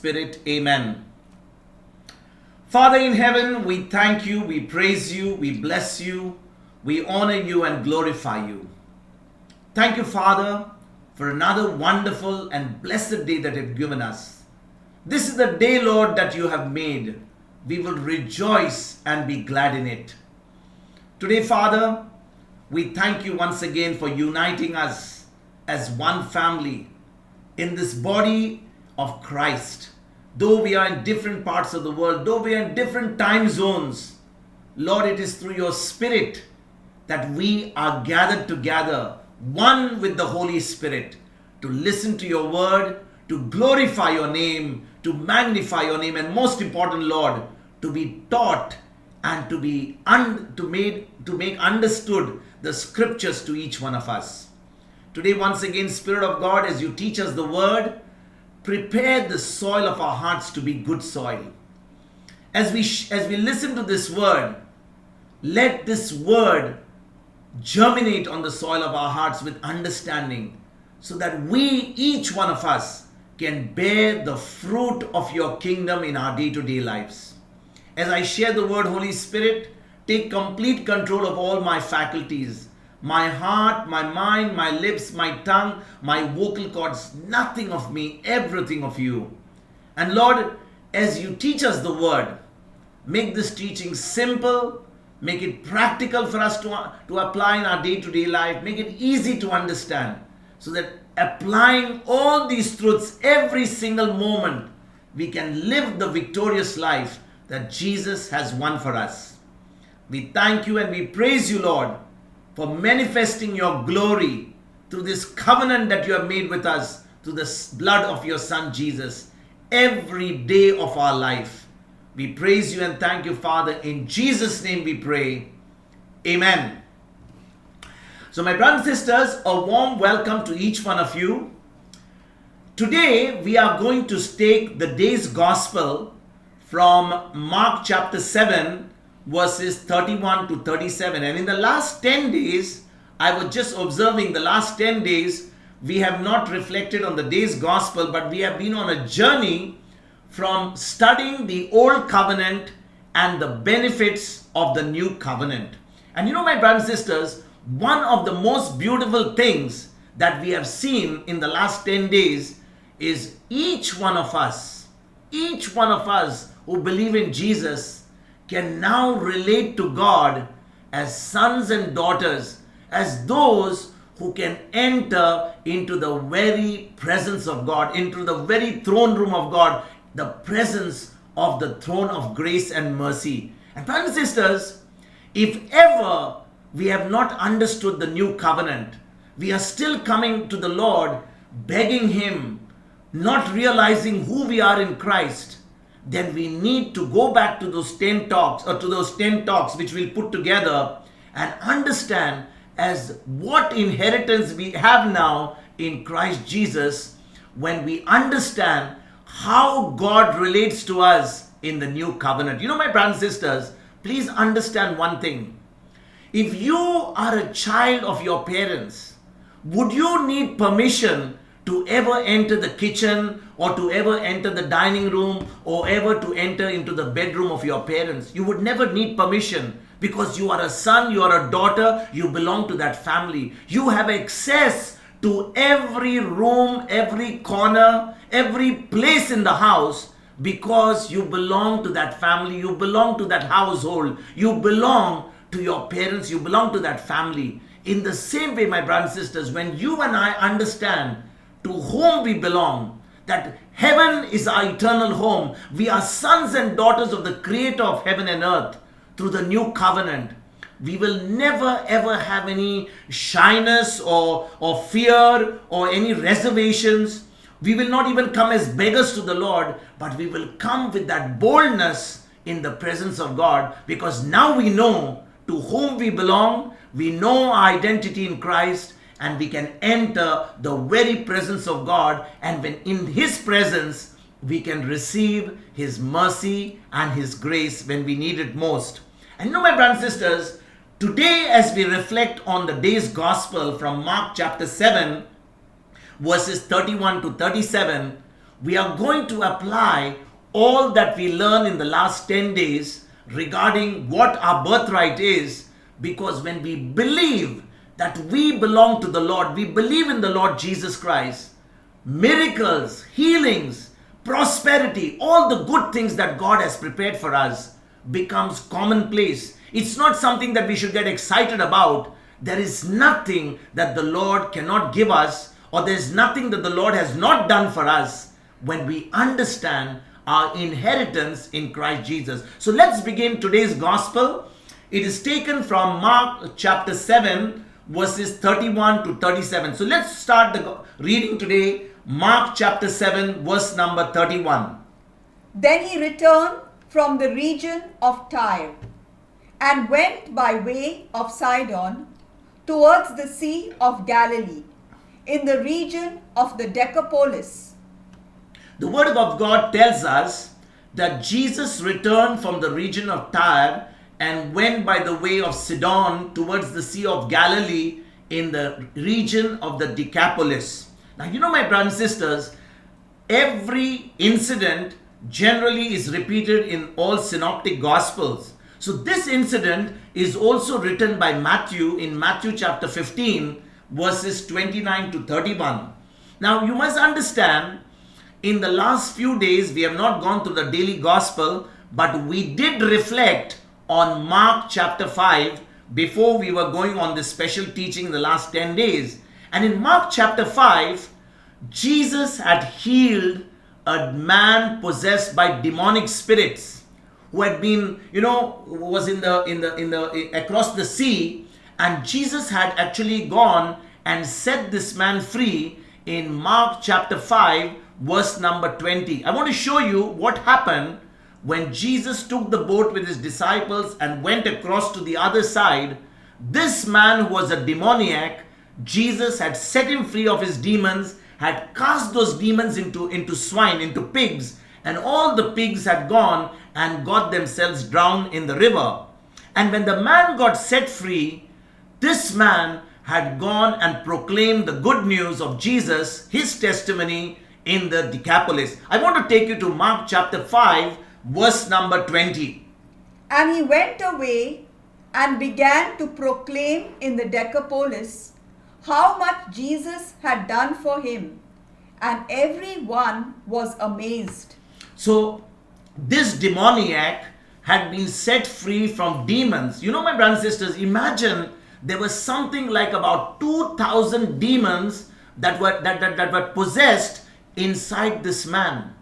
Spirit, amen. Father in heaven, we thank you, we praise you, we bless you, we honor you and glorify you. Thank you, Father, for another wonderful and blessed day that you have given us. This is the day, Lord, that you have made. We will rejoice and be glad in it. Today, Father, we thank you once again for uniting us as one family in this body of Christ. Though we are in different parts of the world, though we are in different time zones, Lord, it is through your Spirit that we are gathered together, one with the Holy Spirit, to listen to your word, to glorify your name, to magnify your name, and most important, Lord, to be taught and to make understood the scriptures to each one of us. Today, once again, Spirit of God, as you teach us the word, prepare the soil of our hearts to be good soil. As we listen to this word, let this word germinate on the soil of our hearts with understanding, so that we, each one of us, can bear the fruit of your kingdom in our day-to-day lives. As I share the word, Holy Spirit, take complete control of all my faculties, my heart, my mind, my lips, my tongue, my vocal cords, nothing of me, everything of you. And Lord, as you teach us the word, make this teaching simple, make it practical for us to apply in our day-to-day life, make it easy to understand, so that applying all these truths every single moment, we can live the victorious life that Jesus has won for us. We thank you and we praise you, Lord, for manifesting your glory through this covenant that you have made with us through the blood of your Son Jesus every day of our life. We praise you and thank you, Father. In Jesus' name we pray. Amen. So my brothers and sisters, a warm welcome to each one of you. Today we are going to take the day's gospel from Mark chapter 7 verses 31 to 37. And in the last 10 days, I was just observing the last 10 days, we have not reflected on the day's gospel, but we have been on a journey from studying the old covenant and the benefits of the new covenant. And you know, my brothers and sisters, one of the most beautiful things that we have seen in the last 10 days is each one of us who believe in Jesus can now relate to God as sons and daughters, as those who can enter into the very presence of God, into the very throne room of God, the presence of the throne of grace and mercy. And brothers and sisters, if ever we have not understood the new covenant, we are still coming to the Lord, begging Him, not realizing who we are in Christ, then we need to go back to those 10 talks which we'll put together and understand as what inheritance we have now in Christ Jesus, when we understand how God relates to us in the new covenant. You know, my brothers and sisters, please understand one thing. If you are a child of your parents, would you need permission to ever enter the kitchen, or to ever enter the dining room, or ever to enter into the bedroom of your parents? You would never need permission, because you are a son, you are a daughter, you belong to that family. You have access to every room, every corner, every place in the house, because you belong to that family, you belong to that household, you belong to your parents, you belong to that family. In the same way, my brothers and sisters, when you and I understand to whom we belong, that heaven is our eternal home, we are sons and daughters of the Creator of heaven and earth through the new covenant, we will never ever have any shyness or fear or any reservations. We will not even come as beggars to the Lord, but we will come with that boldness in the presence of God, because now we know to whom we belong, we know our identity in Christ, and we can enter the very presence of God, and when in His presence, we can receive His mercy and His grace when we need it most. And you know, my brothers and sisters, today as we reflect on the day's gospel from Mark chapter 7, verses 31 to 37, we are going to apply all that we learned in the last 10 days regarding what our birthright is, because when we believe that we belong to the Lord, we believe in the Lord Jesus Christ, miracles, healings, prosperity, all the good things that God has prepared for us becomes commonplace. It's not something that we should get excited about. There is nothing that the Lord cannot give us, or there's nothing that the Lord has not done for us when we understand our inheritance in Christ Jesus. So let's begin today's gospel. It is taken from Mark chapter 7 verses 31 to 37. So let's start the reading today. Mark chapter 7 verse number 31. Then he returned from the region of Tyre and went by way of Sidon towards the Sea of Galilee, in the region of the Decapolis. The word of God tells us that Jesus returned from the region of Tyre and went by the way of Sidon towards the Sea of Galilee in the region of the Decapolis. Now, you know, my brothers and sisters, every incident generally is repeated in all synoptic gospels. So this incident is also written by Matthew in Matthew chapter 15 verses 29 to 31. Now, you must understand, in the last few days we have not gone through the daily gospel, but we did reflect on Mark chapter 5 before we were going on this special teaching in the last 10 days. And in Mark chapter 5, Jesus had healed a man possessed by demonic spirits, who had been, was in the across the sea, and Jesus had actually gone and set this man free in Mark chapter 5 verse number 20. I want to show you what happened when Jesus took the boat with his disciples and went across to the other side. This man who was a demoniac, Jesus had set him free of his demons, had cast those demons into swine, into pigs, and all the pigs had gone and got themselves drowned in the river. And when the man got set free, this man had gone and proclaimed the good news of Jesus, his testimony, in the Decapolis. I want to take you to Mark chapter 5 verse number 20. And he went away and began to proclaim in the Decapolis how much Jesus had done for him, and everyone was amazed. So this demoniac had been set free from demons. You know, my brothers and sisters, imagine there was something like about 2,000 demons that were possessed inside this man.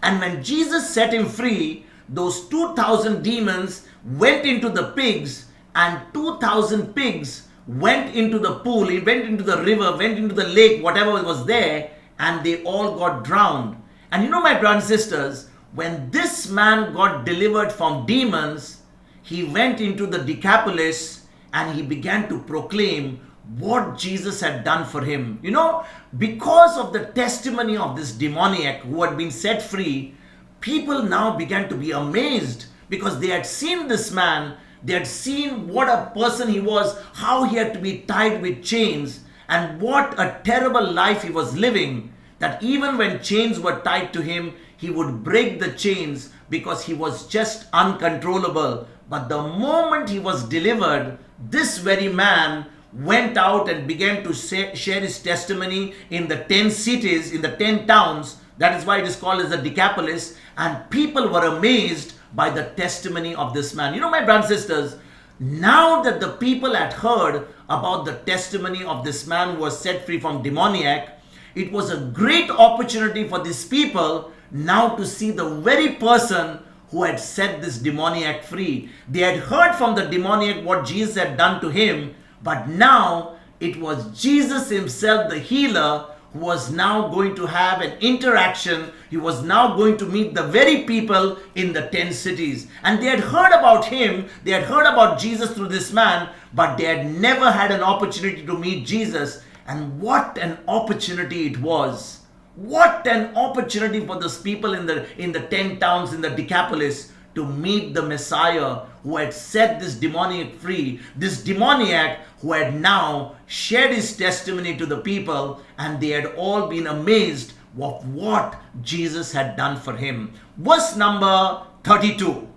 And when Jesus set him free, those 2,000 demons went into the pigs, and 2,000 pigs went into the pool, it went into the river, went into the lake, whatever was there, and they all got drowned. And you know, my brothers and sisters, when this man got delivered from demons, he went into the Decapolis and he began to proclaim what Jesus had done for him. You know, because of the testimony of this demoniac who had been set free, people now began to be amazed, because they had seen this man, they had seen what a person he was, how he had to be tied with chains, and what a terrible life he was living, that even when chains were tied to him, he would break the chains because he was just uncontrollable. But the moment he was delivered, this very man went out and began to share his testimony in the 10 cities, in the 10 towns. That is why it is called as the Decapolis. And people were amazed by the testimony of this man. You know, my brothers and sisters, now that the people had heard about the testimony of this man who was set free from demoniac, it was a great opportunity for these people now to see the very person who had set this demoniac free. They had heard from the demoniac what Jesus had done to him, but now it was Jesus himself, the healer, who was now going to have an interaction. He was now going to meet the very people in the 10 cities. And they had heard about him, they had heard about Jesus through this man, but they had never had an opportunity to meet Jesus. And what an opportunity it was. What an opportunity for those people in the 10 towns in the Decapolis to meet the Messiah who had set this demoniac free, this demoniac who had now shared his testimony to the people, and they had all been amazed of what Jesus had done for him. Verse number 32.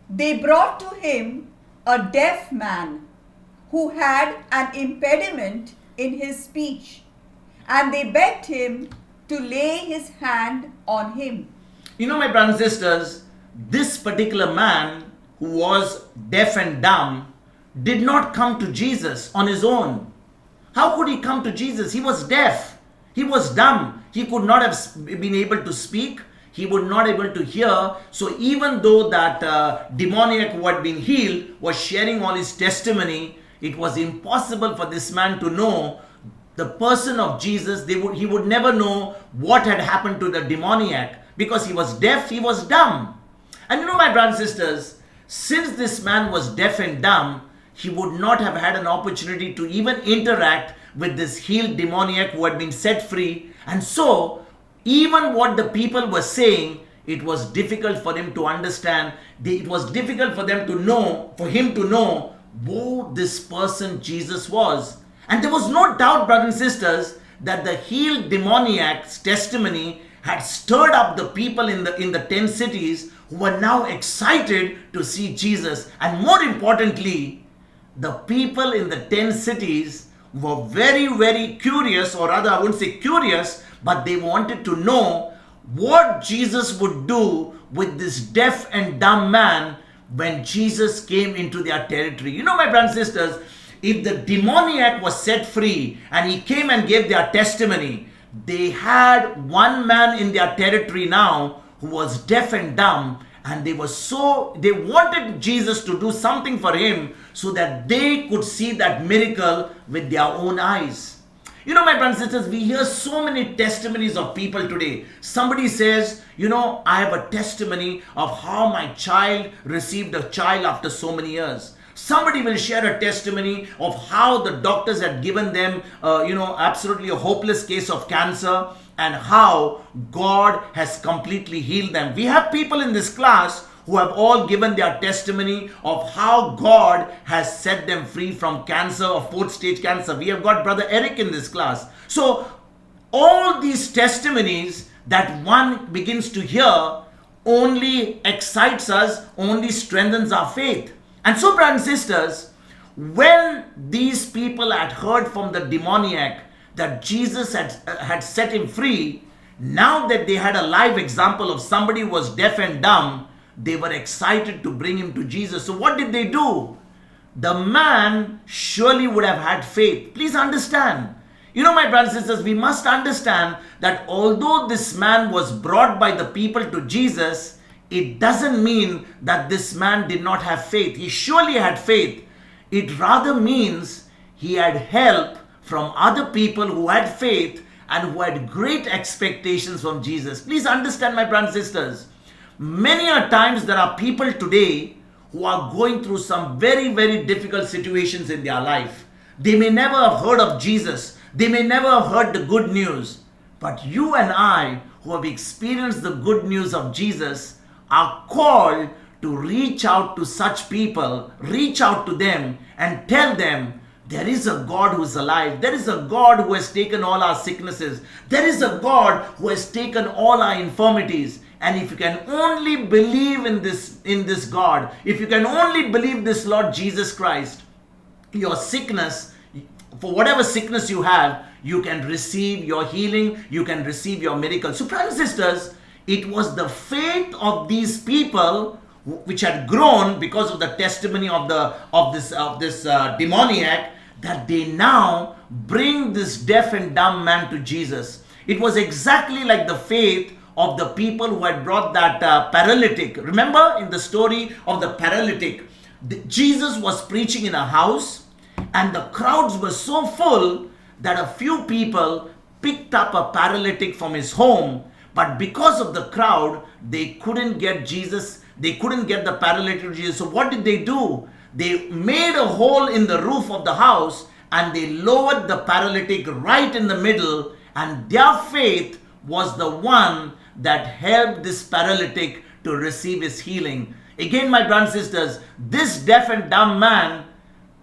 They brought to him a deaf man who had an impediment in his speech, and they begged him to lay his hand on him. You know, my brothers and sisters, this particular man who was deaf and dumb did not come to Jesus on his own. How could he come to Jesus? He was deaf. He was dumb. He could not have been able to speak. He would not able to hear. So even though that demoniac who had been healed was sharing all his testimony, it was impossible for this man to know the person of Jesus. He would never know what had happened to the demoniac because he was deaf, he was dumb. And you know, my brothers and sisters, since this man was deaf and dumb, he would not have had an opportunity to even interact with this healed demoniac who had been set free. And so, even what the people were saying, it was difficult for him to understand. It was difficult for them to know, for him to know who this person Jesus was. And there was no doubt, brothers and sisters, that the healed demoniac's testimony had stirred up the people in the 10 cities who were now excited to see Jesus. And more importantly, the people in the 10 cities were very, very curious, or rather, I wouldn't say curious, but they wanted to know what Jesus would do with this deaf and dumb man when Jesus came into their territory. You know, my brothers and sisters, if the demoniac was set free and he came and gave their testimony, they had one man in their territory now who was deaf and dumb, and they wanted Jesus to do something for him so that they could see that miracle with their own eyes. You know, my brothers and sisters, we hear so many testimonies of people today. Somebody says, you know, I have a testimony of how my child received a child after so many years. Somebody will share a testimony of how the doctors had given them, absolutely a hopeless case of cancer, and how God has completely healed them. We have people in this class who have all given their testimony of how God has set them free from cancer or 4th stage cancer. We have got Brother Eric in this class. So all these testimonies that one begins to hear only excites us, only strengthens our faith. And so, brothers and sisters, when these people had heard from the demoniac that Jesus had set him free, now that they had a live example of somebody who was deaf and dumb, they were excited to bring him to Jesus. So what did they do? The man surely would have had faith. Please understand. You know, my brothers and sisters, we must understand that although this man was brought by the people to Jesus, it doesn't mean that this man did not have faith. He surely had faith. It rather means he had help from other people who had faith and who had great expectations from Jesus. Please understand, my brothers and sisters, many a times there are people today who are going through some very, very difficult situations in their life. They may never have heard of Jesus. They may never have heard the good news. But you and I, who have experienced the good news of Jesus, are called to reach out to such people, reach out to them and tell them there is a God who is alive. There is a God who has taken all our sicknesses. There is a God who has taken all our infirmities. And if you can only believe in this God, if you can only believe this Lord Jesus Christ, your sickness, for whatever sickness you have, you can receive your healing, you can receive your miracle. So, brothers and sisters, it was the faith of these people which had grown because of the testimony of this demoniac, that they now bring this deaf and dumb man to Jesus. It was exactly like the faith of the people who had brought that paralytic. Remember in the story of the paralytic, Jesus was preaching in a house and the crowds were so full that a few people picked up a paralytic from his home. But because of the crowd, they couldn't get Jesus. They couldn't get the paralytic to Jesus. So what did they do? They made a hole in the roof of the house and they lowered the paralytic right in the middle. And their faith was the one that helped this paralytic to receive his healing. Again, my brothers and sisters, this deaf and dumb man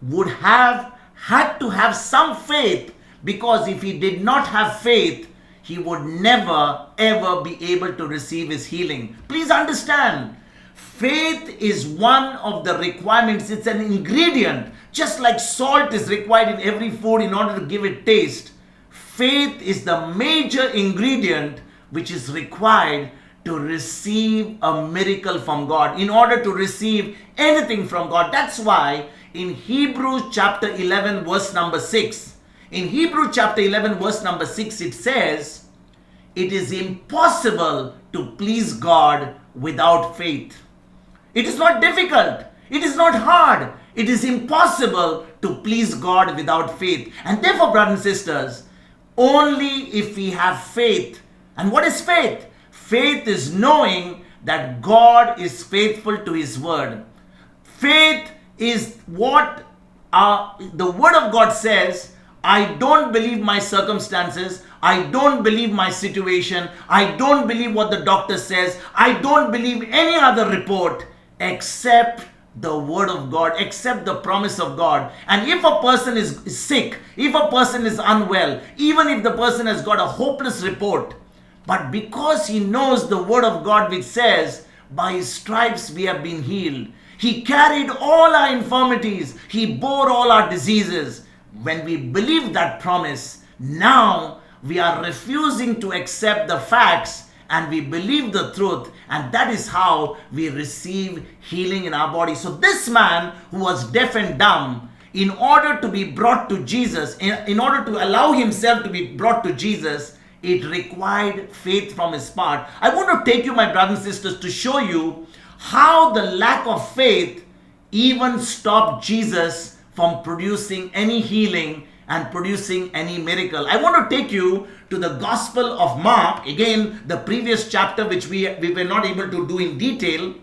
would have had to have some faith, because if he did not have faith, he would never ever be able to receive his healing. Please understand, faith is one of the requirements. It's an ingredient. Just like salt is required in every food in order to give it taste, faith is the major ingredient which is required to receive a miracle from God, in order to receive anything from God. That's why in Hebrews chapter 11 verse number 6, in Hebrews chapter 11 verse number 6, it says, it is impossible to please God without faith. It is not difficult. It is not hard. It is impossible to please God without faith. And therefore, brothers and sisters, only if we have faith. And what is faith? Faith is knowing that God is faithful to his word. Faith is what the word of God says. I don't believe my circumstances. I don't believe my situation. I don't believe what the doctor says. I don't believe any other report except the word of God, except the promise of God. And if a person is sick, if a person is unwell, even if the person has got a hopeless report, but because he knows the word of God which says, by his stripes we have been healed. He carried all our infirmities. He bore all our diseases. When we believe that promise, now we are refusing to accept the facts and we believe the truth, and that is how we receive healing in our body. So this man who was deaf and dumb, in order to be brought to Jesus, in order to allow himself to be brought to Jesus, it required faith from his part. I want to take you, my brothers and sisters, to show you how the lack of faith even stopped Jesus from producing any healing and producing any miracle. I want to take you to the Gospel of Mark, again the previous chapter which we were not able to do in detail.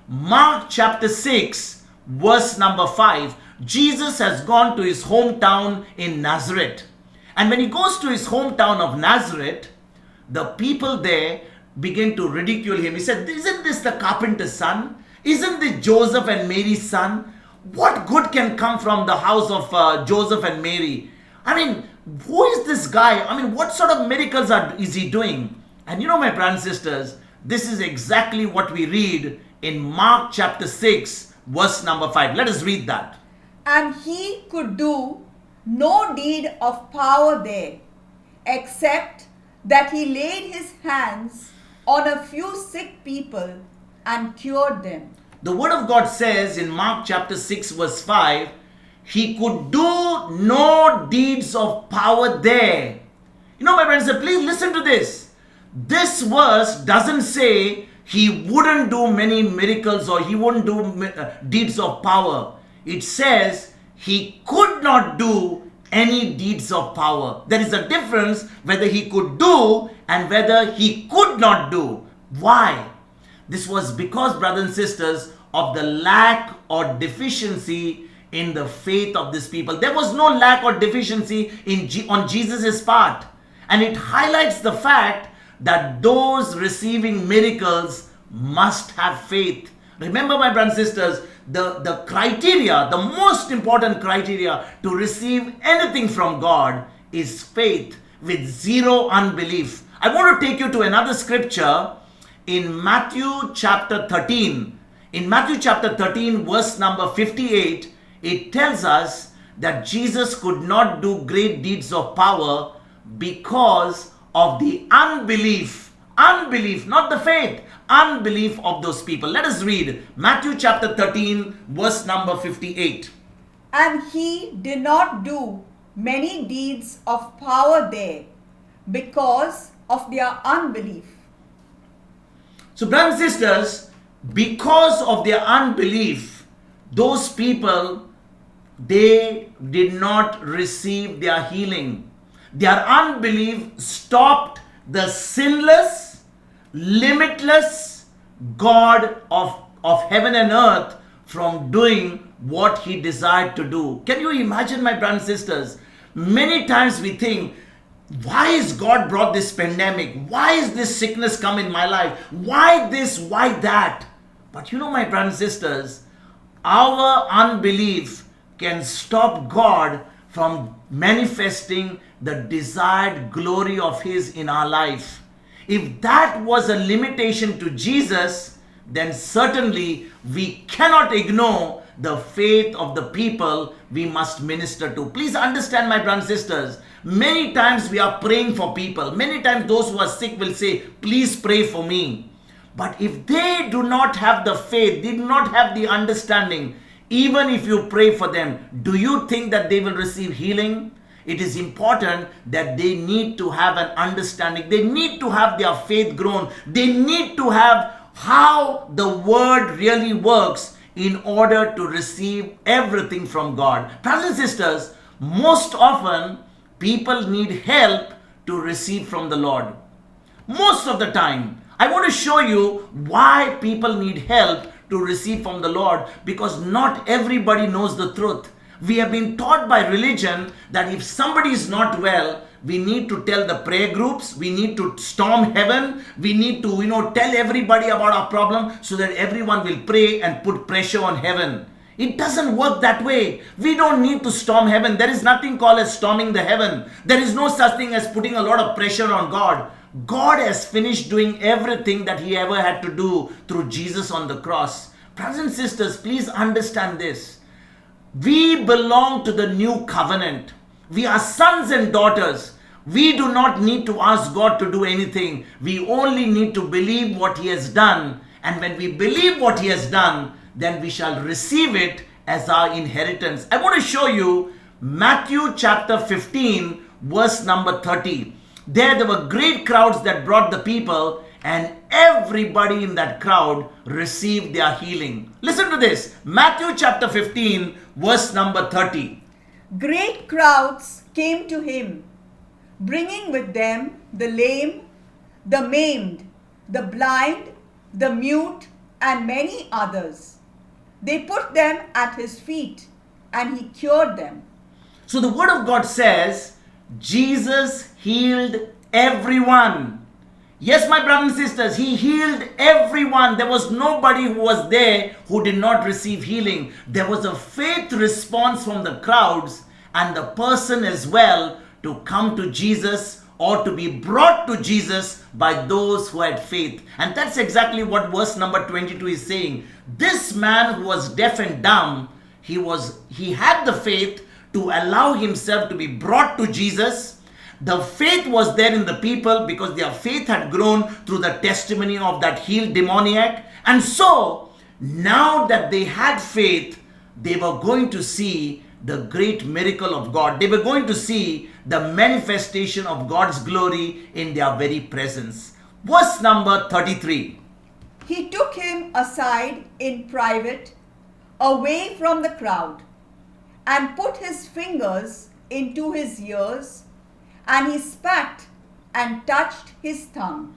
Mark chapter 6 verse number 5. Jesus has gone to his hometown in Nazareth, and when he goes to his hometown of Nazareth, the people there begin to ridicule him. He said, isn't this the carpenter's son? Isn't this Joseph and Mary's son? What good can come from the house of Joseph and Mary? I mean, who is this guy? I mean, what sort of miracles is he doing? And you know, my brothers and sisters, this is exactly what we read in Mark chapter 6, verse number 5. Let us read that. And he could do no deed of power there, except that he laid his hands on a few sick people and cured them. The word of God says in Mark chapter 6, verse 5, he could do no deeds of power there. You know, my friends, please listen to this. This verse doesn't say he wouldn't do many miracles or he wouldn't do deeds of power. It says he could not do any deeds of power. There is a difference whether he could do and whether he could not do. Why? This was because, brothers and sisters, of the lack or deficiency in the faith of these people. There was no lack or deficiency on Jesus' part. And it highlights the fact that those receiving miracles must have faith. Remember, my brothers and sisters, the criteria, the most important criteria to receive anything from God is faith with zero unbelief. I want to take you to another scripture in Matthew chapter 13. In Matthew chapter 13, verse number 58, it tells us that Jesus could not do great deeds of power because of the unbelief, not the faith, unbelief of those people. Let us read Matthew chapter 13, verse number 58. And he did not do many deeds of power there because of their unbelief. So, brothers and sisters, because of their unbelief, those people, they did not receive their healing. Their unbelief stopped the sinless, limitless God of heaven and earth from doing what he desired to do. Can you imagine, my brothers and sisters? Many times we think, why is God brought this pandemic? Why is this sickness come in my life? Why this? Why that? But you know, my brothers and sisters, our unbelief can stop God from manifesting the desired glory of His in our life. If that was a limitation to Jesus, then certainly we cannot ignore the faith of the people we must minister to. Please understand, my brothers and sisters, many times we are praying for people. Many times those who are sick will say, please pray for me. But if they do not have the faith, they do not have the understanding, even if you pray for them, do you think that they will receive healing? It is important that they need to have an understanding. They need to have their faith grown. They need to have how the word really works in order to receive everything from God. Brothers and sisters, most often people need help to receive from the Lord. Most of the time. I want to show you why people need help to receive from the Lord, because not everybody knows the truth. We have been taught by religion that if somebody is not well, we need to tell the prayer groups, we need to storm heaven, we need to, tell everybody about our problem so that everyone will pray and put pressure on heaven. It doesn't work that way. We don't need to storm heaven. There is nothing called as storming the heaven. There is no such thing as putting a lot of pressure on God. God has finished doing everything that He ever had to do through Jesus on the cross. Brothers and sisters, please understand this. We belong to the new covenant. We are sons and daughters. We do not need to ask God to do anything. We only need to believe what He has done. And when we believe what He has done, then we shall receive it as our inheritance. I want to show you Matthew chapter 15, verse number 30. There were great crowds that brought the people, and everybody in that crowd received their healing. Listen to this. Matthew chapter 15, verse number 30. Great crowds came to Him, bringing with them the lame, the maimed, the blind, the mute, and many others. They put them at His feet, and He cured them. So the word of God says, Jesus healed everyone. Yes, my brothers and sisters, He healed everyone. There was nobody who was there who did not receive healing. There was a faith response from the crowds and the person as well to come to Jesus or to be brought to Jesus by those who had faith. And that's exactly what verse number 22 is saying. This man who was deaf and dumb, he had the faith to allow himself to be brought to Jesus. The faith was there in the people because their faith had grown through the testimony of that healed demoniac. And so, now that they had faith, they were going to see the great miracle of God. They were going to see the manifestation of God's glory in their very presence. Verse number 33. He took him aside in private, away from the crowd, and put his fingers into his ears, and he spat and touched his tongue.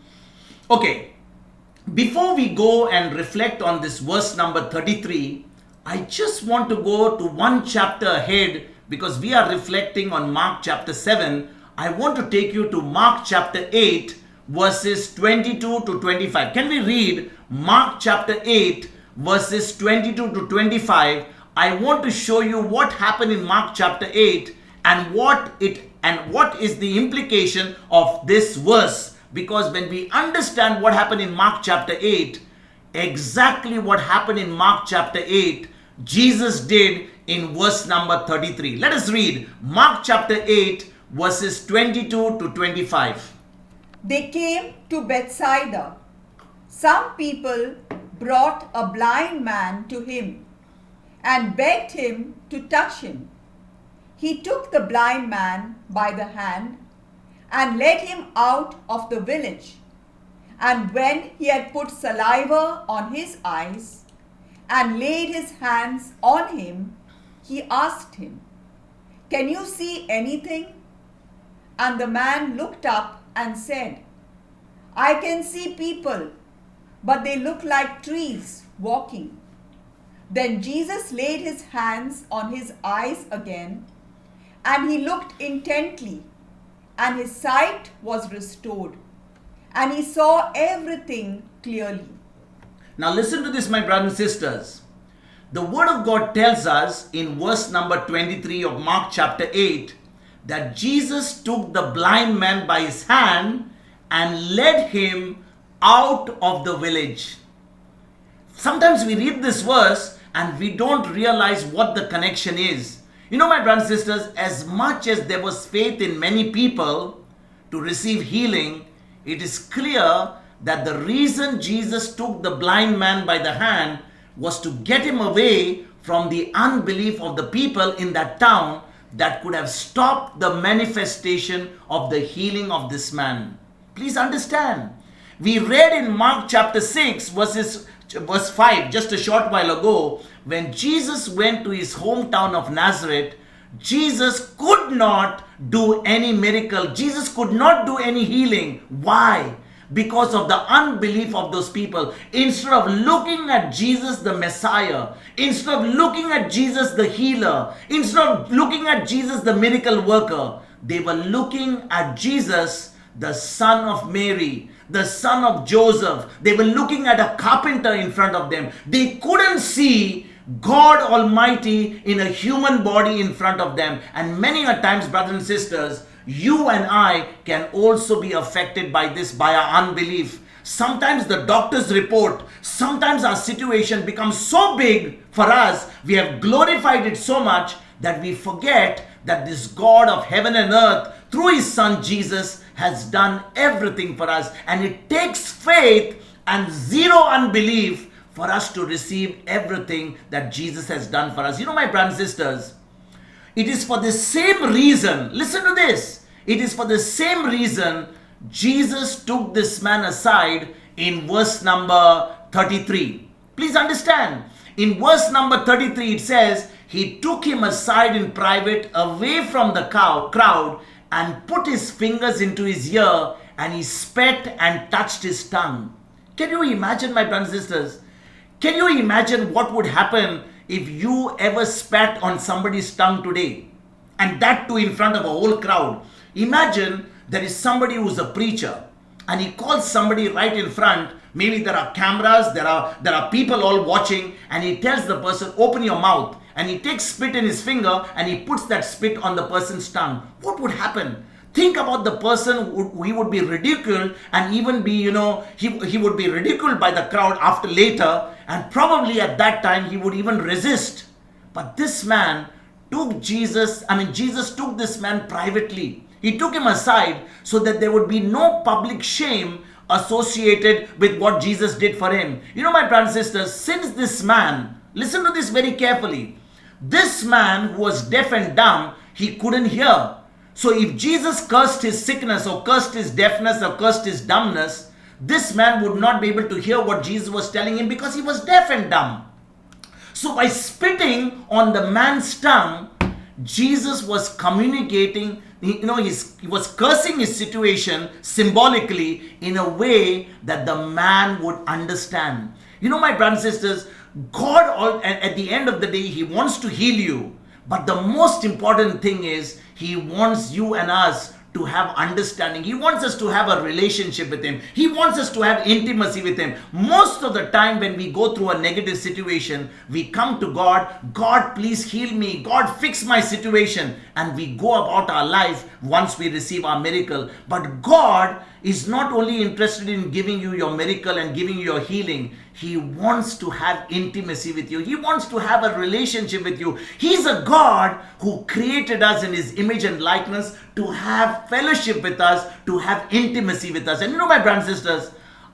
Okay, before we go and reflect on this verse number 33, I just want to go to one chapter ahead because we are reflecting on Mark chapter 7. I want to take you to Mark chapter 8, verses 22 to 25. Can we read Mark chapter 8, verses 22 to 25? I want to show you what happened in Mark chapter 8 and what is the implication of this verse. Because when we understand what happened in Mark chapter 8, exactly what happened in Mark chapter 8, Jesus did in verse number 33. Let us read Mark chapter 8, verses 22 to 25. They came to Bethsaida. Some people brought a blind man to him and begged him to touch him. He took the blind man by the hand and led him out of the village. And when he had put saliva on his eyes and laid his hands on him, he asked him, "Can you see anything?" And the man looked up and said, "I can see people, but they look like trees walking." Then Jesus laid his hands on his eyes again, and he looked intently, and his sight was restored, and he saw everything clearly. Now listen to this, my brothers and sisters. The word of God tells us in verse number 23 of Mark chapter 8 that Jesus took the blind man by his hand and led him out of the village. Sometimes we read this verse and we don't realize what the connection is. You know, my brothers and sisters, as much as there was faith in many people to receive healing, it is clear that the reason Jesus took the blind man by the hand was to get him away from the unbelief of the people in that town that could have stopped the manifestation of the healing of this man. Please understand. We read in Mark chapter 6 verse 5 just a short while ago, when Jesus went to his hometown of Nazareth, Jesus could not do any miracle. Jesus could not do any healing. Why? Because of the unbelief of those people. Instead of looking at Jesus the Messiah, instead of looking at Jesus the healer, instead of looking at Jesus the miracle worker, they were looking at Jesus the son of Mary, the son of Joseph. They were looking at a carpenter in front of them. They couldn't see God Almighty in a human body in front of them. And many a times, brothers and sisters, you and I can also be affected by this, by our unbelief. Sometimes the doctor's report, sometimes our situation becomes so big for us, we have glorified it so much that we forget that this God of heaven and earth, through his son Jesus, has done everything for us. And it takes faith and zero unbelief for us to receive everything that Jesus has done for us. You know, my brothers and sisters, it is for the same reason, listen to this, it is for the same reason Jesus took this man aside in verse number 33. Please understand, in verse number 33 it says, he took him aside in private away from the crowd and put his fingers into his ear and he spat and touched his tongue. Can you imagine, my brothers and sisters? Can you imagine what would happen if you ever spat on somebody's tongue today? And that too in front of a whole crowd. Imagine there is somebody who's a preacher and he calls somebody right in front. Maybe there are cameras, there are people all watching, and he tells the person, open your mouth. And he takes spit in his finger and he puts that spit on the person's tongue. What would happen? Think about the person who he would be ridiculed, and even be, he would be ridiculed by the crowd after later, and probably at that time he would even resist. But this man took Jesus took this man privately. He took him aside so that there would be no public shame associated with what Jesus did for him. You know, my brothers and sisters, since this man, listen to this very carefully, this man who was deaf and dumb, he couldn't hear. So if Jesus cursed his sickness or cursed his deafness or cursed his dumbness, this man would not be able to hear what Jesus was telling him because he was deaf and dumb. So by spitting on the man's tongue, Jesus was communicating, he was cursing his situation symbolically in a way that the man would understand. You know, my brothers and sisters, God, at the end of the day, he wants to heal you. But the most important thing is he wants you and us to have understanding. He wants us to have a relationship with him. He wants us to have intimacy with him. Most of the time when we go through a negative situation, we come to God, God, please heal me. God, fix my situation. And we go about our life once we receive our miracle. But God is not only interested in giving you your miracle and giving you your healing. He wants to have intimacy with you. He wants to have a relationship with you. He's a God who created us in his image and likeness to have fellowship with us, to have intimacy with us. And you know, my brothers and sisters,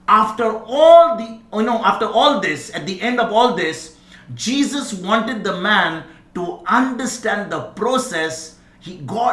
after all this, at the end of all this, Jesus wanted the man to understand the process.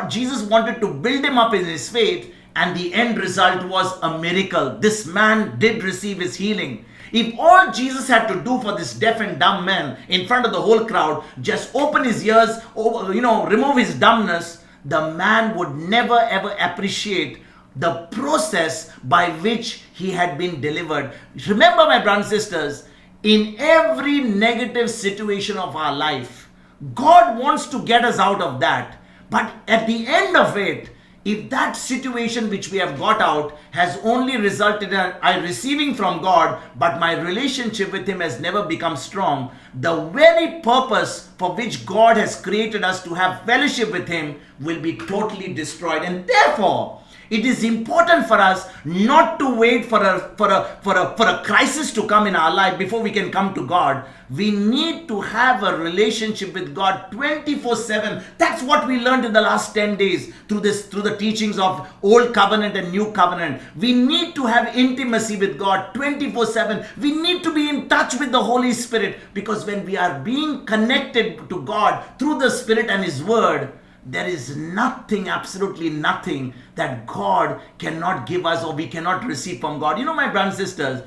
Jesus wanted to build him up in his faith, and the end result was a miracle. This man did receive his healing. If all Jesus had to do for this deaf and dumb man in front of the whole crowd, just open his ears, remove his dumbness, the man would never ever appreciate the process by which he had been delivered. Remember, my brothers and sisters, in every negative situation of our life, God wants to get us out of that. But at the end of it, if that situation which we have got out has only resulted in I receiving from God, but my relationship with Him has never become strong, the very purpose for which God has created us to have fellowship with Him will be totally destroyed. And therefore, it is important for us not to wait for a crisis to come in our life before we can come to God. We need to have a relationship with God 24/7. That's what we learned in the last 10 days through the teachings of Old Covenant and New Covenant. We need to have intimacy with God 24/7. We need to be in touch with the Holy Spirit, because when we are being connected to God through the Spirit and His Word, there is nothing, absolutely nothing that God cannot give us or we cannot receive from God. You know, my brothers and sisters,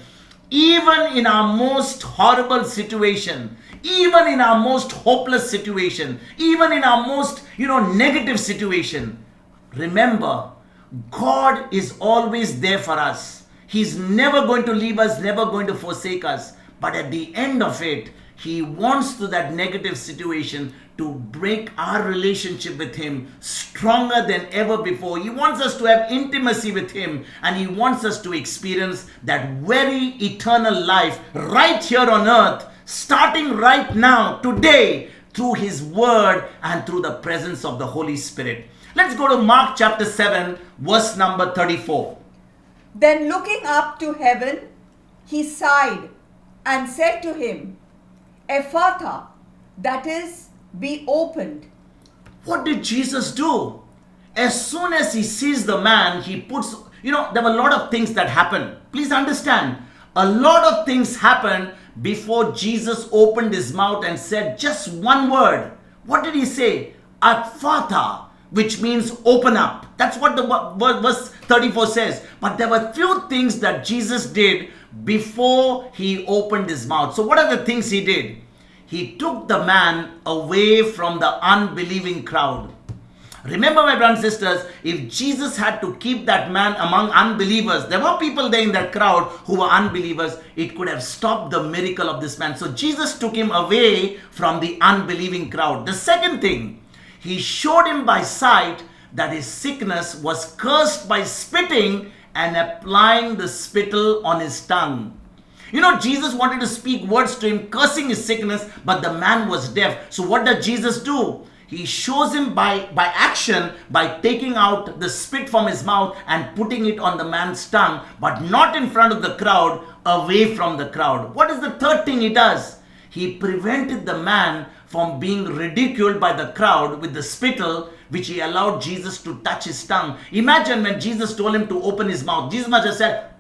even in our most horrible situation, even in our most hopeless situation, even in our most, negative situation, remember, God is always there for us. He's never going to leave us, never going to forsake us. But at the end of it, He wants through that negative situation to break our relationship with Him stronger than ever before. He wants us to have intimacy with Him, and He wants us to experience that very eternal life right here on earth, starting right now, today, through His Word and through the presence of the Holy Spirit. Let's go to Mark chapter 7, verse number 34. Then looking up to heaven, He sighed and said to him, Ephphatha, that is, be opened. What did Jesus do? As soon as He sees the man, He puts, there were a lot of things that happened. Please understand, a lot of things happened before Jesus opened His mouth and said just one word. What did He say? Ephphatha, which means open up. That's what the verse 34 says. But there were few things that Jesus did before He opened His mouth. So what are the things He did? He took the man away from the unbelieving crowd. Remember, my brothers and sisters, if Jesus had to keep that man among unbelievers, there were people there in that crowd who were unbelievers, it could have stopped the miracle of this man. So Jesus took him away from the unbelieving crowd. The second thing, He showed him by sight that his sickness was cursed by spitting and applying the spittle on his tongue. Jesus wanted to speak words to him, cursing his sickness, but the man was deaf. So what does Jesus do? He shows him by action, by taking out the spit from his mouth and putting it on the man's tongue, but not in front of the crowd, away from the crowd. What is the third thing He does? He prevented the man from being ridiculed by the crowd with the spittle, which He allowed Jesus to touch his tongue. Imagine when Jesus told him to open his mouth. Jesus must have said,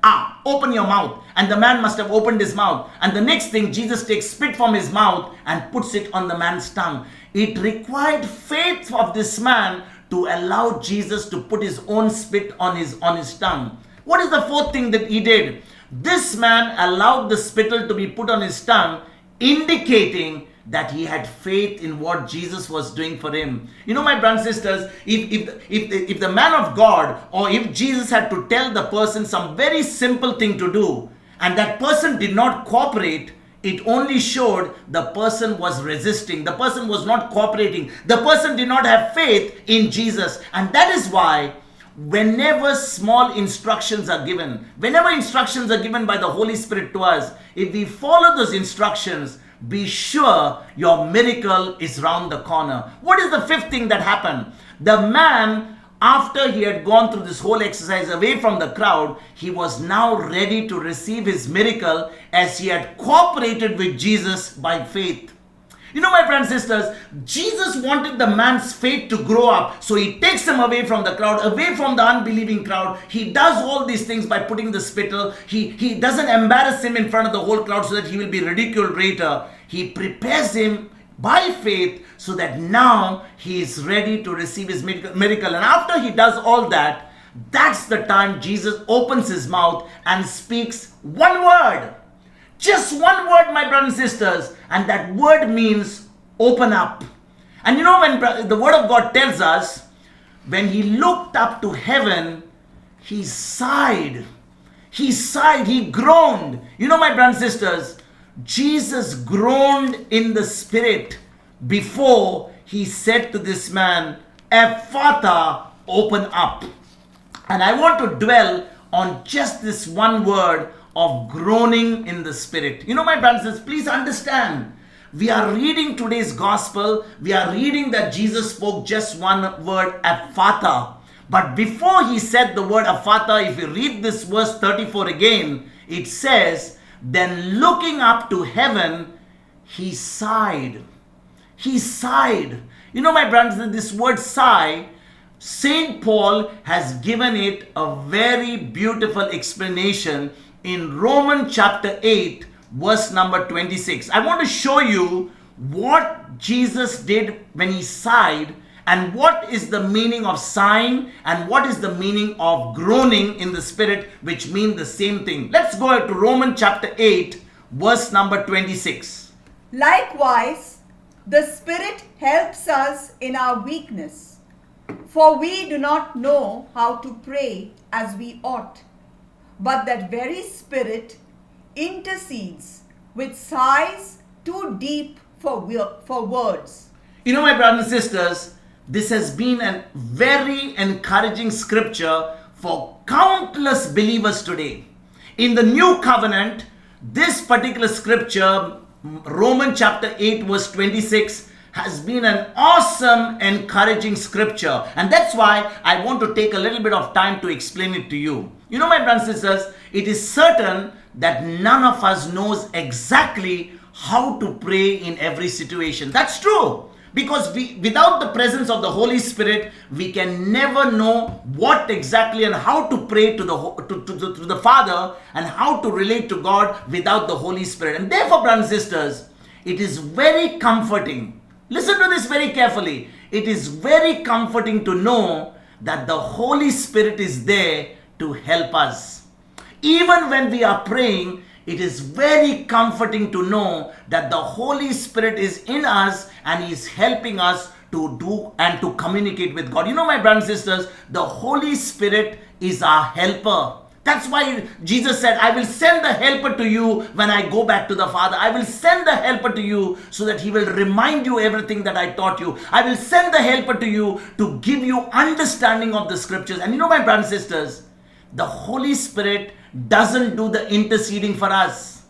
open your mouth. And the man must have opened his mouth. And the next thing, Jesus takes spit from his mouth and puts it on the man's tongue. It required faith of this man to allow Jesus to put His own spit on his tongue. What is the fourth thing that He did? This man allowed the spittle to be put on his tongue, indicating that he had faith in what Jesus was doing for him. My brothers and sisters, if the man of God, or if Jesus had to tell the person some very simple thing to do, and that person did not cooperate, it only showed the person was resisting. The person was not cooperating. The person did not have faith in Jesus. And that is why whenever small instructions are given, whenever instructions are given by the Holy Spirit to us, if we follow those instructions, be sure your miracle is round the corner. What is the fifth thing that happened? The man, after he had gone through this whole exercise away from the crowd, he was now ready to receive his miracle as he had cooperated with Jesus by faith. My friends and sisters, Jesus wanted the man's faith to grow up. So He takes him away from the crowd, away from the unbelieving crowd. He does all these things by putting the spittle. He doesn't embarrass him in front of the whole crowd so that he will be ridiculed later. He prepares him by faith so that now he is ready to receive his miracle. And after he does all that, that's the time Jesus opens his mouth and speaks one word. Just one word, my brothers and sisters, and that word means open up. And when the Word of God tells us, when He looked up to heaven, He sighed. He groaned. My brothers and sisters, Jesus groaned in the Spirit before He said to this man, Ephphatha, open up. And I want to dwell on just this one word of groaning in the spirit. You know, my brothers and sisters, please understand. We are reading today's gospel. We are reading that Jesus spoke just one word, Ephphatha. But before he said the word Ephphatha, if you read this verse 34 again, it says, then looking up to heaven, he sighed. He sighed. You know, my brothers, this word sigh, Saint Paul has given it a very beautiful explanation in Romans chapter 8, verse number 26. I want to show you what Jesus did when he sighed, and what is the meaning of sighing, and what is the meaning of groaning in the spirit, which mean the same thing. Let's go to Romans chapter 8, verse number 26. Likewise, the Spirit helps us in our weakness, for we do not know how to pray as we ought. But that very Spirit intercedes with sighs too deep for words. You know, my brothers and sisters, this has been a very encouraging scripture for countless believers today. In the new covenant, this particular scripture, Romans chapter 8 verse 26, has been an awesome, encouraging scripture. And that's why I want to take a little bit of time to explain it to you. You know, my brothers and sisters, it is certain that none of us knows exactly how to pray in every situation. That's true. Because without the presence of the Holy Spirit, we can never know what exactly and how to pray to the Father and how to relate to God without the Holy Spirit. And therefore, brothers and sisters, it is very comforting. Listen to this very carefully. It is very comforting to know that the Holy Spirit is there to help us. Even when we are praying, it is very comforting to know that the Holy Spirit is in us and He is helping us to do and to communicate with God. You know, my brothers and sisters, the Holy Spirit is our helper. That's why Jesus said, I will send the helper to you when I go back to the Father. I will send the helper to you so that He will remind you everything that I taught you. I will send the helper to you to give you understanding of the scriptures. And you know, my brothers and sisters, the Holy Spirit doesn't do the interceding for us,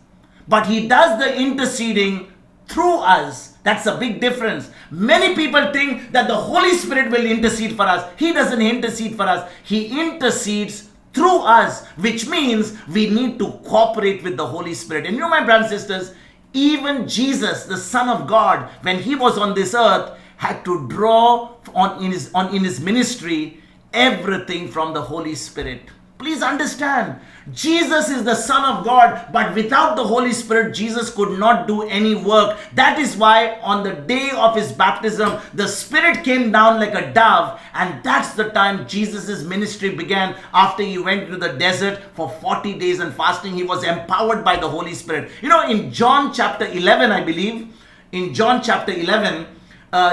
but He does the interceding through us. That's a big difference. Many people think that the Holy Spirit will intercede for us. He doesn't intercede for us. He intercedes through us, which means we need to cooperate with the Holy Spirit. And you know, my brothers and sisters, even Jesus, the Son of God, when He was on this earth, had to draw in his ministry everything from the Holy Spirit. Please understand, Jesus is the Son of God, but without the Holy Spirit, Jesus could not do any work. That is why on the day of His baptism, the Spirit came down like a dove, and that's the time Jesus' ministry began. After He went to the desert for 40 days and fasting, He was empowered by the Holy Spirit. You know, in John chapter 11, I believe, in John chapter 11,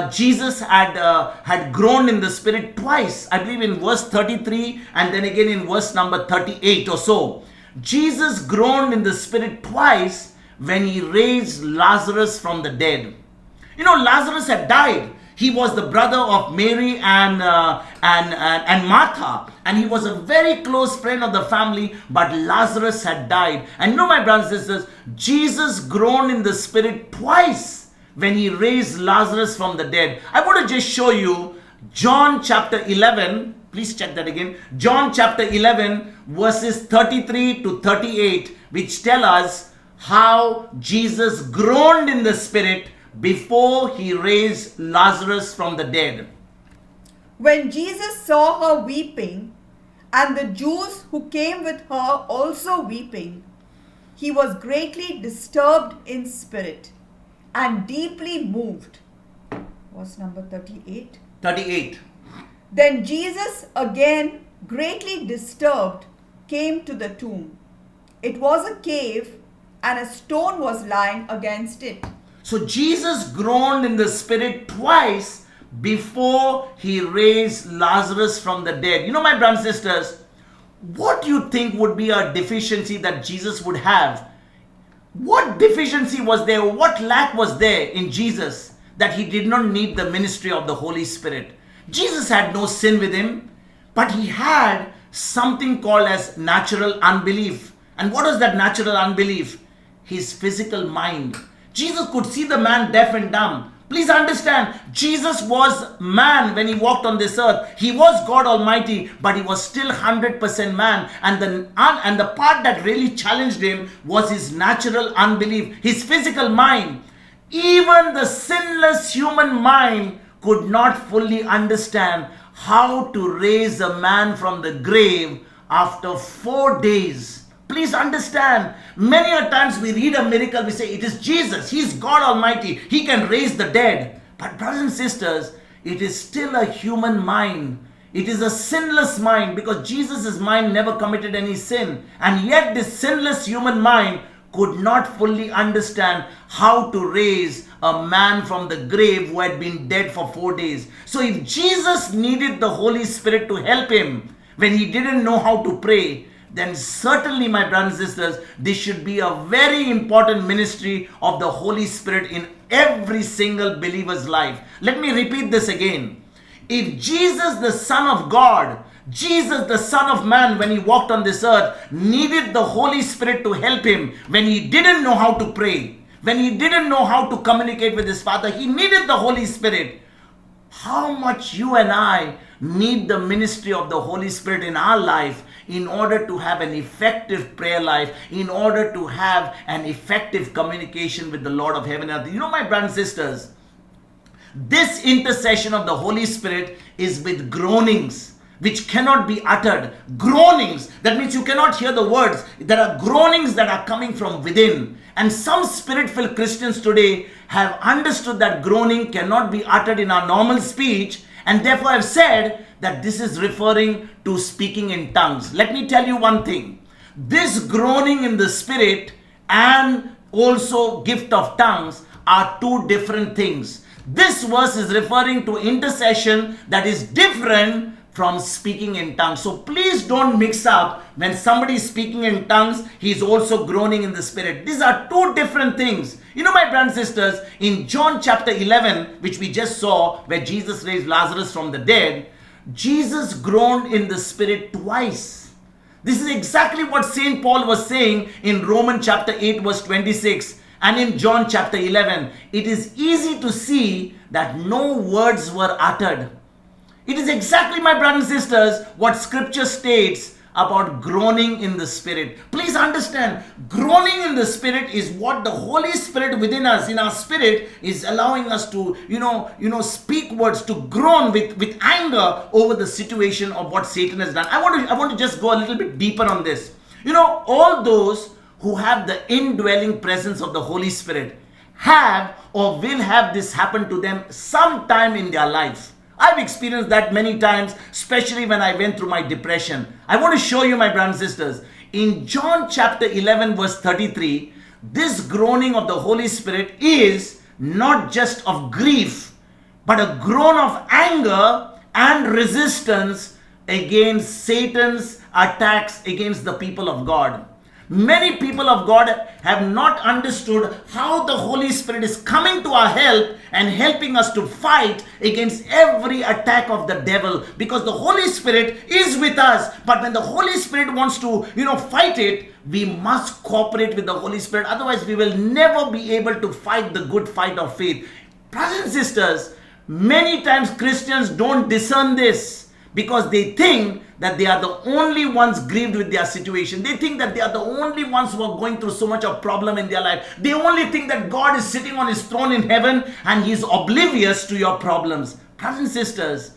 Jesus had groaned in the spirit twice. I believe in verse 33 and then again in verse number 38 or so. Jesus groaned in the spirit twice when He raised Lazarus from the dead. You know, Lazarus had died. He was the brother of Mary and Martha, and he was a very close friend of the family, but Lazarus had died. And you know, my brothers and sisters, Jesus groaned in the spirit twice when He raised Lazarus from the dead. I want to just show you John chapter 11. Please check that again. John chapter 11 verses 33 to 38, which tell us how Jesus groaned in the spirit before He raised Lazarus from the dead. When Jesus saw her weeping, and the Jews who came with her also weeping, He was greatly disturbed in spirit and deeply moved. Verse number 38. 38. Then Jesus, again greatly disturbed, came to the tomb. It was a cave, and a stone was lying against it. So Jesus groaned in the spirit twice before He raised Lazarus from the dead. You know, my brothers and sisters, what do you think would be a deficiency that Jesus would have? What deficiency was there? What lack was there in Jesus that He did not need the ministry of the Holy Spirit? Jesus had no sin with Him. But he had something called as natural unbelief. And what is that natural unbelief? His physical mind. Jesus could see the man deaf and dumb. Please understand, Jesus was man when he walked on this earth. He was God Almighty, but he was still 100% man. And the part that really challenged him was his natural unbelief, his physical mind. Even the sinless human mind could not fully understand how to raise a man from the grave after 4 days. Please understand, many a times we read a miracle, we say it is Jesus, He is God Almighty, He can raise the dead. But brothers and sisters, it is still a human mind. It is a sinless mind, because Jesus' mind never committed any sin. And yet this sinless human mind could not fully understand how to raise a man from the grave who had been dead for 4 days. So if Jesus needed the Holy Spirit to help him when he didn't know how to pray, then certainly, my brothers and sisters, this should be a very important ministry of the Holy Spirit in every single believer's life. Let me repeat this again. If Jesus, the Son of God, Jesus, the Son of Man, when he walked on this earth, needed the Holy Spirit to help him when he didn't know how to pray, when he didn't know how to communicate with his Father, he needed the Holy Spirit. How much you and I need the ministry of the Holy Spirit in our life in order to have an effective prayer life, in order to have an effective communication with the Lord of heaven and earth. You know, my brothers and sisters, this intercession of the Holy Spirit is with groanings which cannot be uttered. Groanings, that means you cannot hear the words. There are groanings that are coming from within. And some spirit-filled Christians today have understood that groaning cannot be uttered in our normal speech, and therefore have said that this is referring to speaking in tongues. Let me tell you one thing. This groaning in the spirit and also gift of tongues are two different things. This verse is referring to intercession that is different from speaking in tongues. So please don't mix up when somebody is speaking in tongues, he is also groaning in the spirit. These are two different things. You know, my brothers and sisters, in John chapter 11, which we just saw, where Jesus raised Lazarus from the dead, Jesus groaned in the spirit twice. This is exactly what St. Paul was saying in Romans chapter 8 verse 26 and in John chapter 11. It is easy to see that no words were uttered. It is exactly, my brothers and sisters, what scripture states about groaning in the spirit. Please understand, groaning in the spirit is what the Holy Spirit within us, in our spirit, is allowing us to, speak words, to groan with anger over the situation of what Satan has done. I want to just go a little bit deeper on this. You know, all those who have the indwelling presence of the Holy Spirit have or will have this happen to them sometime in their life. I've experienced that many times, especially when I went through my depression. I want to show you, my brothers and sisters, in John chapter 11 verse 33, this groaning of the Holy Spirit is not just of grief, but a groan of anger and resistance against Satan's attacks against the people of God. Many people of God have not understood how the Holy Spirit is coming to our help and helping us to fight against every attack of the devil, because the Holy Spirit is with us. But when the Holy Spirit wants to, fight it, we must cooperate with the Holy Spirit. Otherwise, we will never be able to fight the good fight of faith. Brothers and sisters, many times Christians don't discern this, because they think that they are the only ones grieved with their situation. They think that they are the only ones who are going through so much of problem in their life. They only think that God is sitting on his throne in heaven and he is oblivious to your problems. Brothers and sisters,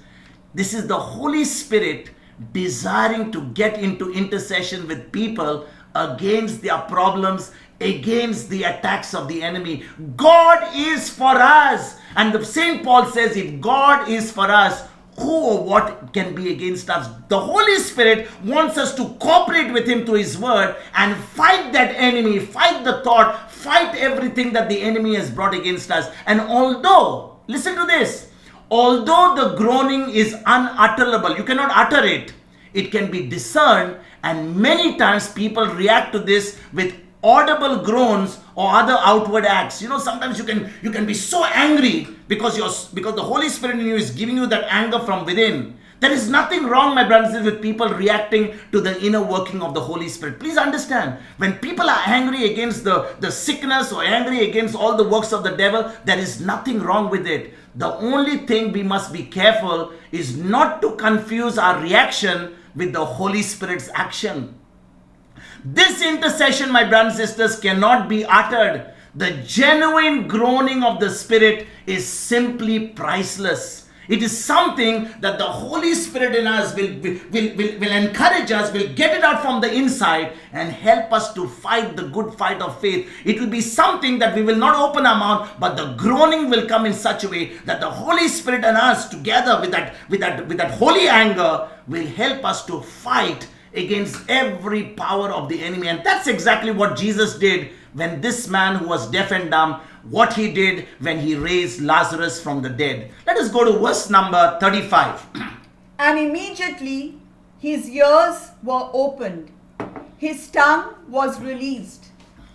this is the Holy Spirit desiring to get into intercession with people against their problems, against the attacks of the enemy. God is for us. And the St. Paul says, if God is for us, who or what can be against us? The Holy Spirit wants us to cooperate with him through his word and fight that enemy, fight the thought, fight everything that the enemy has brought against us. And although, listen to this, although the groaning is unutterable, you cannot utter it, it can be discerned, and many times people react to this with audible groans or other outward acts. Sometimes you can be so angry because the Holy Spirit in you is giving you that anger from within. There is nothing wrong, my brothers and sisters, with people reacting to the inner working of the Holy Spirit. Please understand, when people are angry against the sickness or angry against all the works of the devil, there is nothing wrong with it. The only thing we must be careful is not to confuse our reaction with the Holy Spirit's action. This intercession, my brothers and sisters, cannot be uttered. The genuine groaning of the Spirit is simply priceless. It is something that the Holy Spirit in us will encourage us, will get it out from the inside and help us to fight the good fight of faith. It will be something that we will not open our mouth, but the groaning will come in such a way that the Holy Spirit and us together with that holy anger will help us to fight against every power of the enemy. And that's exactly what Jesus did when this man who was deaf and dumb, what he did when he raised Lazarus from the dead. Let us go to verse number 35. And immediately his ears were opened, his tongue was released,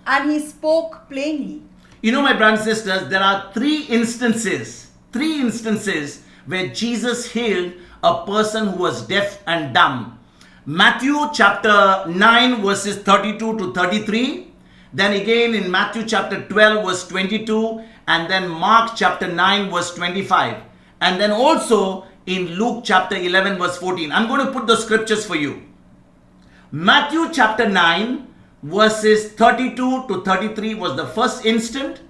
and he spoke plainly. My brothers and sisters, there are three instances where Jesus healed a person who was deaf and dumb. Matthew chapter 9 verses 32 to 33. Then again in Matthew chapter 12 verse 22, and then Mark chapter 9 verse 25, and then also in Luke chapter 11 verse 14. I'm going to put the scriptures for you. Matthew chapter 9 verses 32 to 33 was the first instant.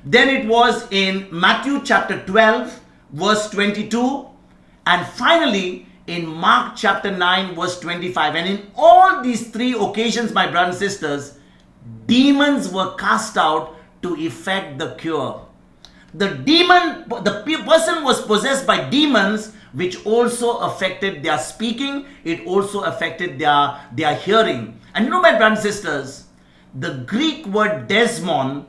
Then it was in Matthew chapter 12 verse 22, and finally in Mark chapter 9 verse 25. And in all these three occasions, my brothers and sisters, demons were cast out to effect the cure. The person was possessed by demons, which also affected their speaking. It also affected their hearing. And my brothers and sisters, the Greek word desmon,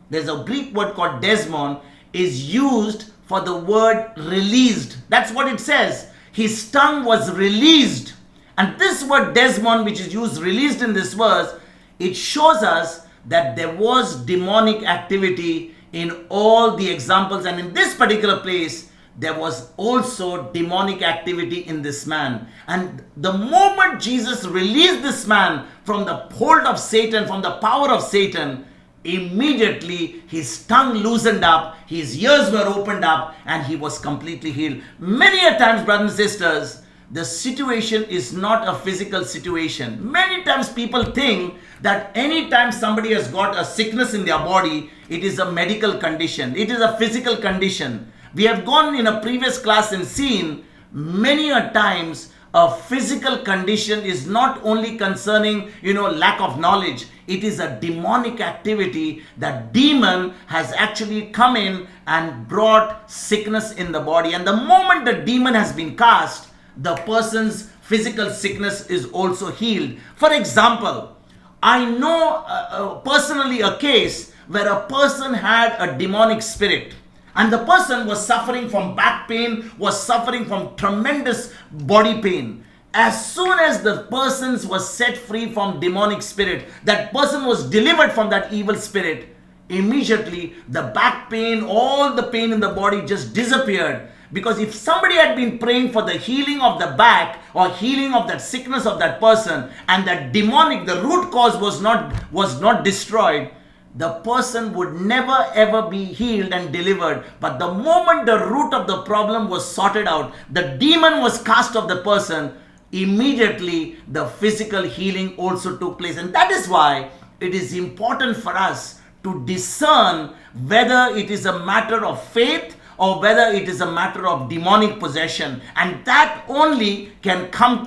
there's a Greek word called desmon, is used for the word released. That's what it says. His tongue was released. And this word desmon, which is used released in this verse, it shows us that there was demonic activity in all the examples, and in this particular place there was also demonic activity in this man. And the moment Jesus released this man from the hold of Satan, from the power of Satan, immediately his tongue loosened up, his ears were opened up, and he was completely healed. Many a times, brothers and sisters, the situation is not a physical situation. Many times people think that anytime somebody has got a sickness in their body, it is a medical condition. It is a physical condition. We have gone in a previous class and seen many a times a physical condition is not only concerning, lack of knowledge. It is a demonic activity. That demon has actually come in and brought sickness in the body. And the moment the demon has been cast, the person's physical sickness is also healed. For example, I know personally a case where a person had a demonic spirit, and the person was suffering from back pain, was suffering from tremendous body pain. As soon as the person was set free from demonic spirit, that person was delivered from that evil spirit, immediately the back pain, all the pain in the body just disappeared. Because if somebody had been praying for the healing of the back or healing of that sickness of that person, and that demonic, the root cause was not destroyed, the person would never ever be healed and delivered. But the moment the root of the problem was sorted out, the demon was cast off the person, immediately the physical healing also took place. And that is why it is important for us to discern whether it is a matter of faith or whether it is a matter of demonic possession. And that only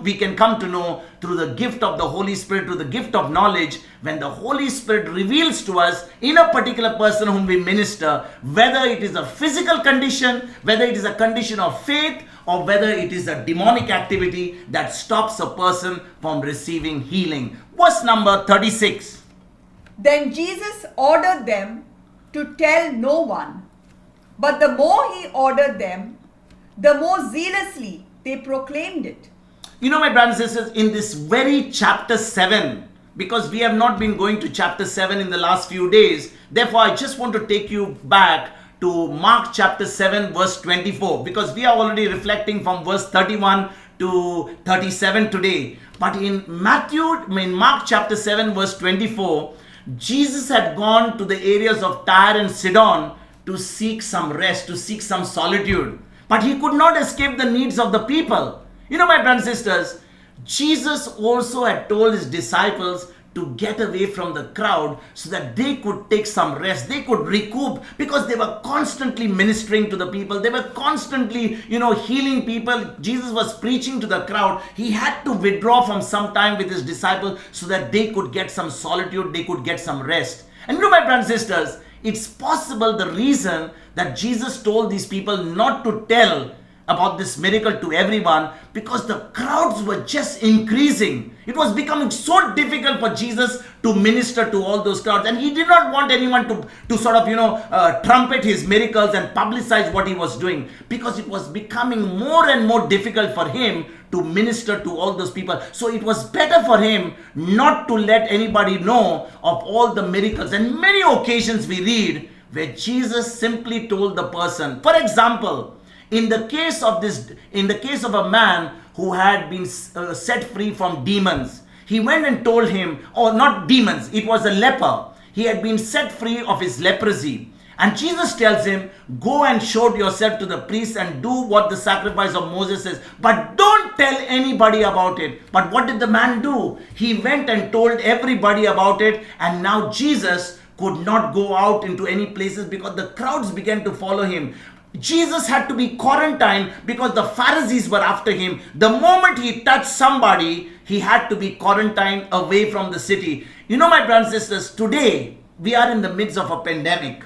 we can come to know through the gift of the Holy Spirit, through the gift of knowledge, when the Holy Spirit reveals to us in a particular person whom we minister, whether it is a physical condition, whether it is a condition of faith, or whether it is a demonic activity that stops a person from receiving healing. Verse number 36. Then Jesus ordered them to tell no one. But the more he ordered them, the more zealously they proclaimed it. My brothers and sisters, in this very chapter 7, because we have not been going to chapter 7 in the last few days. Therefore, I just want to take you back to Mark chapter 7 verse 24, because we are already reflecting from verse 31 to 37 today. But in Mark chapter 7 verse 24, Jesus had gone to the areas of Tyre and Sidon to seek some rest, to seek some solitude. But he could not escape the needs of the people. You know, my brothers and sisters, Jesus also had told his disciples to get away from the crowd so that they could take some rest, they could recoup, because they were constantly ministering to the people, they were constantly, healing people. Jesus was preaching to the crowd. He had to withdraw from some time with his disciples so that they could get some solitude, they could get some rest. And my brothers and sisters, it's possible the reason that Jesus told these people not to tell about this miracle to everyone, because the crowds were just increasing. It was becoming so difficult for Jesus to minister to all those crowds, and he did not want anyone to sort of trumpet his miracles and publicize what he was doing, because it was becoming more and more difficult for him to minister to all those people. So it was better for him not to let anybody know of all the miracles. And many occasions we read where Jesus simply told the person, for example, in the case of a man who had been set free from demons, he went and told him, or not demons, it was a leper. He had been set free of his leprosy. And Jesus tells him, go and show yourself to the priest and do what the sacrifice of Moses is, but don't tell anybody about it. But what did the man do? He went and told everybody about it, and now Jesus could not go out into any places because the crowds began to follow him. Jesus had to be quarantined because the Pharisees were after him. The moment he touched somebody, he had to be quarantined away from the city. My brothers and sisters, today we are in the midst of a pandemic.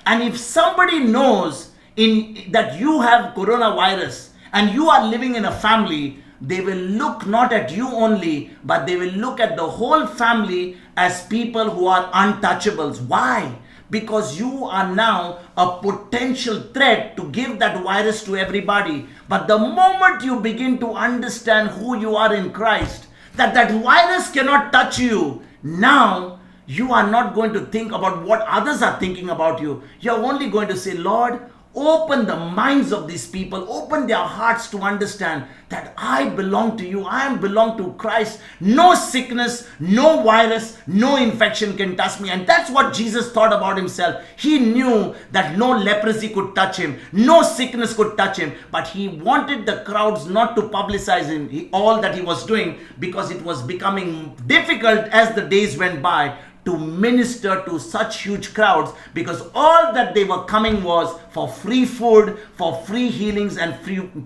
And if somebody knows that you have coronavirus and you are living in a family, they will look not at you only, but they will look at the whole family as people who are untouchables. Why? Because you are now a potential threat to give that virus to everybody. But the moment you begin to understand who you are in Christ, that virus cannot touch you, now you are not going to think about what others are thinking about you. You're only going to say, Lord, open the minds of these people, open their hearts to understand that I belong to you, I belong to Christ. No sickness, no virus, no infection can touch me. And that's what Jesus thought about himself. He knew that no leprosy could touch him, no sickness could touch him, but he wanted the crowds not to publicize all that he was doing, because it was becoming difficult as the days went by to minister to such huge crowds, because all that they were coming was for free food, for free healings and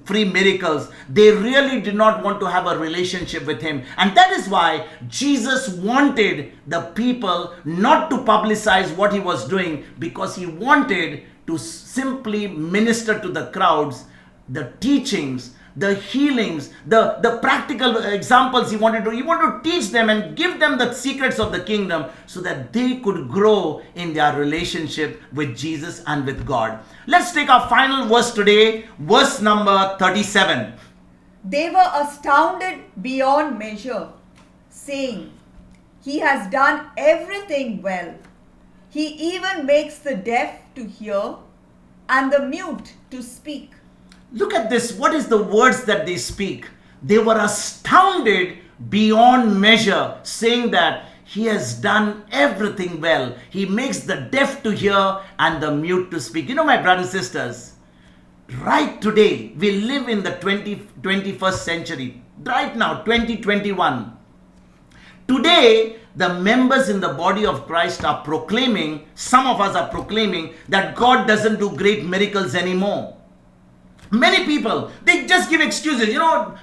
free miracles. They really did not want to have a relationship with him. And that is why Jesus wanted the people not to publicize what he was doing, because he wanted to simply minister to the crowds the teachings, the healings, the practical examples he wanted to teach them and give them the secrets of the kingdom so that they could grow in their relationship with Jesus and with God. Let's take our final verse today, verse number 37. They were astounded beyond measure, saying, "He has done everything well. He even makes the deaf to hear and the mute to speak." Look at this. What is the words that they speak? They were astounded beyond measure, saying that he has done everything well. He makes the deaf to hear and the mute to speak. My brothers and sisters, right today, we live in the 21st century. Right now, 2021. Today, the members in the body of Christ are proclaiming, some of us are proclaiming, that God doesn't do great miracles anymore. Many people, they just give excuses.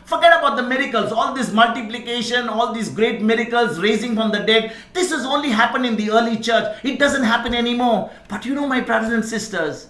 Forget about the miracles, all this multiplication, all these great miracles, raising from the dead. This has only happened in the early church. It doesn't happen anymore. But my brothers and sisters,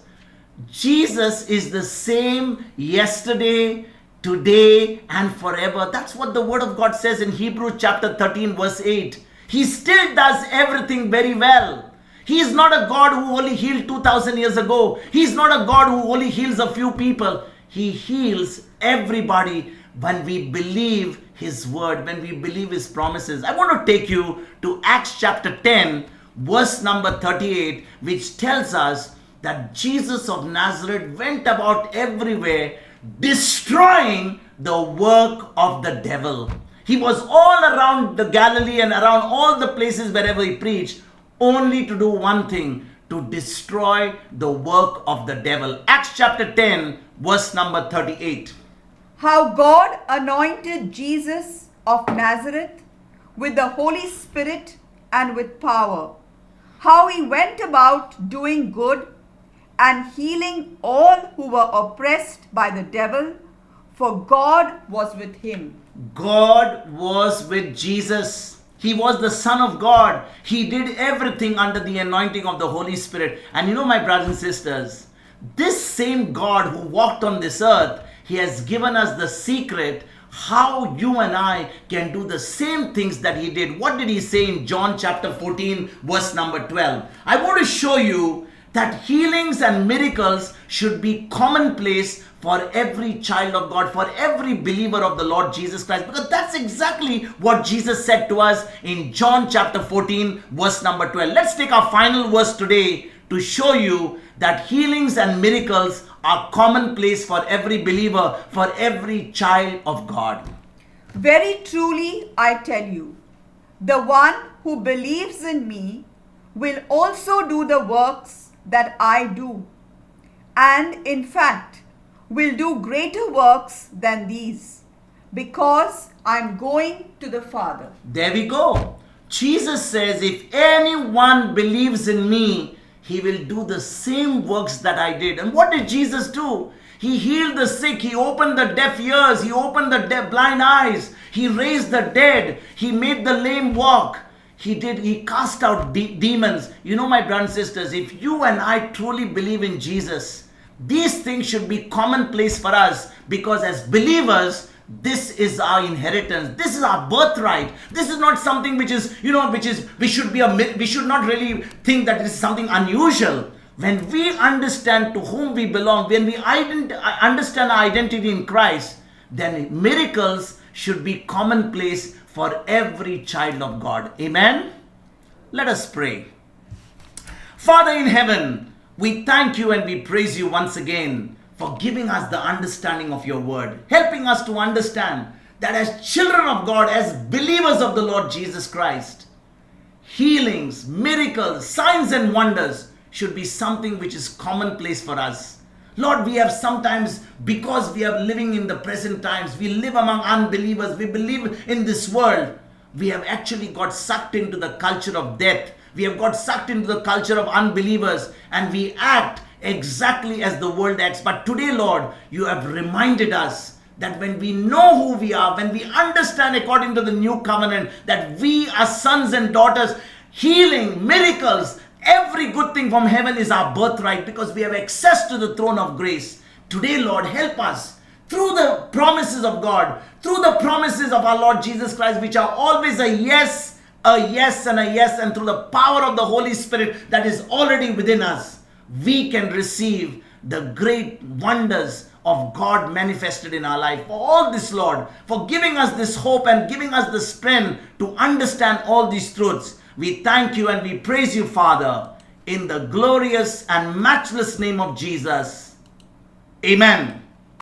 Jesus is the same yesterday, today, and forever. That's what the word of God says in Hebrews chapter 13, verse 8. He still does everything very well. He is not a God who only healed 2,000 years ago. He is not a God who only heals a few people. He heals everybody when we believe His word, when we believe His promises. I want to take you to Acts chapter 10, verse number 38, which tells us that Jesus of Nazareth went about everywhere destroying the work of the devil. He was all around the Galilee and around all the places wherever He preached, only to do one thing, to destroy the work of the devil. Acts chapter 10, verse number 38. How God anointed Jesus of Nazareth with the Holy Spirit and with power. How He went about doing good and healing all who were oppressed by the devil, for God was with Him. God was with Jesus. He was the Son of God. He did everything under the anointing of the Holy Spirit. And you know, my brothers and sisters, this same God who walked on this earth, He has given us the secret how you and I can do the same things that He did. What did He say in John chapter 14, verse number 12? I want to show you that healings and miracles should be commonplace for every child of God, for every believer of the Lord Jesus Christ, because that's exactly what Jesus said to us in John chapter 14, verse number 12. Let's take our final verse today to show you that healings and miracles are commonplace for every believer, for every child of God. Very truly I tell you, the one who believes in me will also do the works that I do, and in fact will do greater works than these, because I'm going to the Father. There we go. Jesus says, if anyone believes in me, he will do the same works that I did. And what did Jesus do? He healed the sick. He opened the deaf ears. He opened the blind eyes. He raised the dead. He made the lame walk. He cast out demons. You know, my brothers and sisters, if you and I truly believe in Jesus, these things should be commonplace for us, because as believers, this is our inheritance. This is our birthright. This is not something we should not really think that it is something unusual. When we understand to whom we belong, when we understand our identity in Christ, then miracles should be commonplace for every child of God. Amen? Let us pray. Father in heaven, we thank you and we praise you once again for giving us the understanding of your word, helping us to understand that as children of God, as believers of the Lord Jesus Christ, healings, miracles, signs and wonders should be something which is commonplace for us. Lord, we have sometimes, because we are living in the present times, we live among unbelievers, we believe in this world, we have actually got sucked into the culture of death. We have got sucked into the culture of unbelievers, and we act exactly as the world acts. But today, Lord, you have reminded us that when we know who we are, when we understand according to the new covenant that we are sons and daughters, healing, miracles, every good thing from heaven is our birthright, because we have access to the throne of grace. Today, Lord, help us through the promises of God, through the promises of our Lord Jesus Christ, which are always a yes, and a yes, and through the power of the Holy Spirit that is already within us, we can receive the great wonders of God manifested in our life. For all this, Lord, for giving us this hope and giving us the strength to understand all these truths, we thank you and we praise you, Father, in the glorious and matchless name of Jesus. Amen.